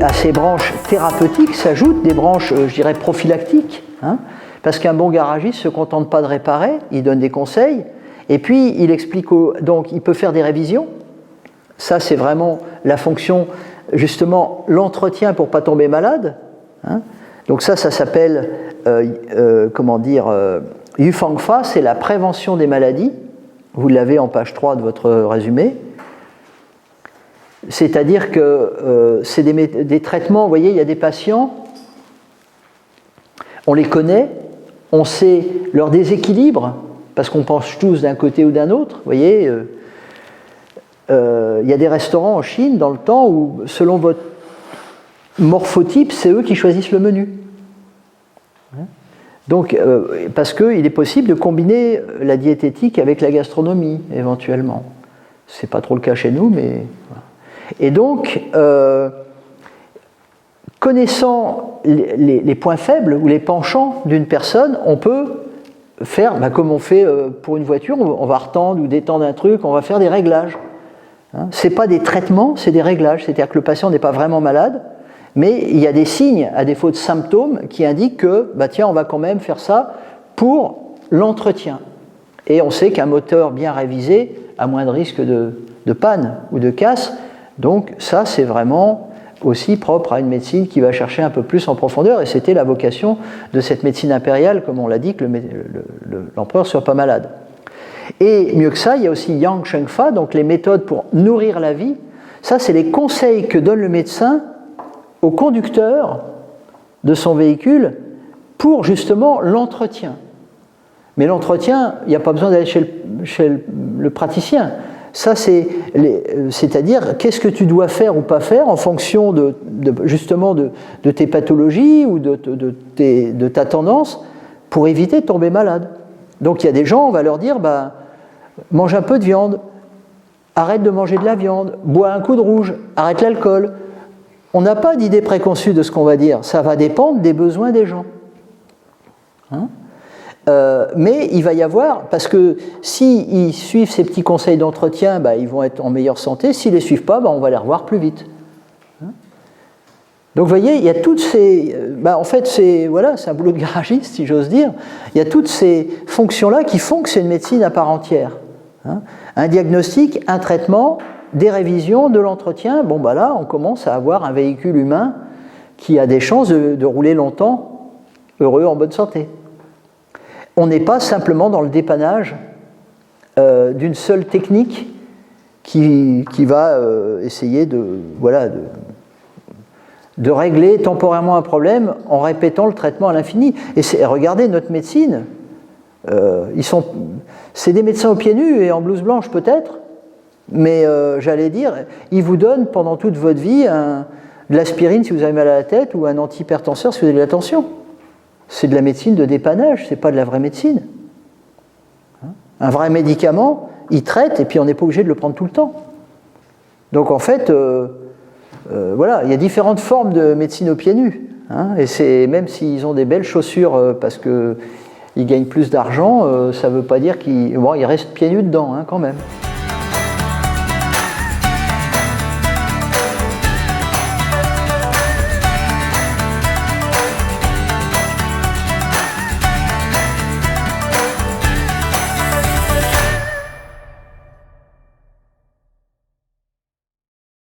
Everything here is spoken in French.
à ces branches thérapeutiques s'ajoutent des branches, je dirais, prophylactiques, hein, parce qu'un bon garagiste ne se contente pas de réparer, il donne des conseils, et puis il explique, donc il peut faire des révisions. Ça, c'est vraiment la fonction, justement, l'entretien pour ne pas tomber malade. Hein. Donc ça s'appelle, Yufangfa, c'est la prévention des maladies. Vous l'avez en page 3 de votre résumé. C'est-à-dire que c'est des traitements, vous voyez, il y a des patients, on les connaît, on sait leur déséquilibre, parce qu'on penche tous d'un côté ou d'un autre. Vous voyez, il y a des restaurants en Chine dans le temps où, selon votre morphotype, c'est eux qui choisissent le menu. Donc, parce qu'il est possible de combiner la diététique avec la gastronomie, éventuellement. C'est pas trop le cas chez nous, mais... Voilà. Et donc, connaissant les points faibles ou les penchants d'une personne, on peut faire, comme on fait pour une voiture, on va retendre ou détendre un truc, on va faire des réglages. Hein, ce n'est pas des traitements, c'est des réglages. C'est-à-dire que le patient n'est pas vraiment malade, mais il y a des signes, à défaut de symptômes, qui indiquent que, tiens, on va quand même faire ça pour l'entretien. Et on sait qu'un moteur bien révisé a moins de risque de panne ou de casse. Donc ça, c'est vraiment aussi propre à une médecine qui va chercher un peu plus en profondeur, et c'était la vocation de cette médecine impériale, comme on l'a dit, que l'empereur ne soit pas malade. Et mieux que ça, il y a aussi Yang Shengfa, donc les méthodes pour nourrir la vie. Ça, c'est les conseils que donne le médecin au conducteur de son véhicule pour justement l'entretien. Mais l'entretien, il n'y a pas besoin d'aller chez le praticien. Ça, c'est-à-dire qu'est-ce que tu dois faire ou pas faire en fonction justement de tes pathologies ou de ta tendance pour éviter de tomber malade. Donc il y a des gens, on va leur dire, mange un peu de viande, arrête de manger de la viande, bois un coup de rouge, arrête l'alcool. On n'a pas d'idée préconçue de ce qu'on va dire, ça va dépendre des besoins des gens. Hein ? Mais il va y avoir, parce que s'ils suivent ces petits conseils d'entretien, ils vont être en meilleure santé. S'ils ne les suivent pas, on va les revoir plus vite. Donc vous voyez, il y a toutes ces... en fait, c'est un boulot de garagiste, si j'ose dire. Il y a toutes ces fonctions-là qui font que c'est une médecine à part entière. Un diagnostic, un traitement, des révisions, de l'entretien. Là, on commence à avoir un véhicule humain qui a des chances de rouler longtemps, heureux, en bonne santé. On n'est pas simplement dans le dépannage d'une seule technique qui va essayer de régler temporairement un problème en répétant le traitement à l'infini. Et regardez notre médecine, c'est des médecins aux pieds nus et en blouse blanche peut-être, mais j'allais dire, ils vous donnent pendant toute votre vie de l'aspirine si vous avez mal à la tête ou un antihypertenseur si vous avez de la tension. C'est de la médecine de dépannage, c'est pas de la vraie médecine. Un vrai médicament, il traite et puis on n'est pas obligé de le prendre tout le temps. Donc en fait, il y a différentes formes de médecine aux pieds nus. Et c'est même s'ils ont des belles chaussures parce qu'ils gagnent plus d'argent, ça ne veut pas dire qu'ils restent pieds nus dedans quand même.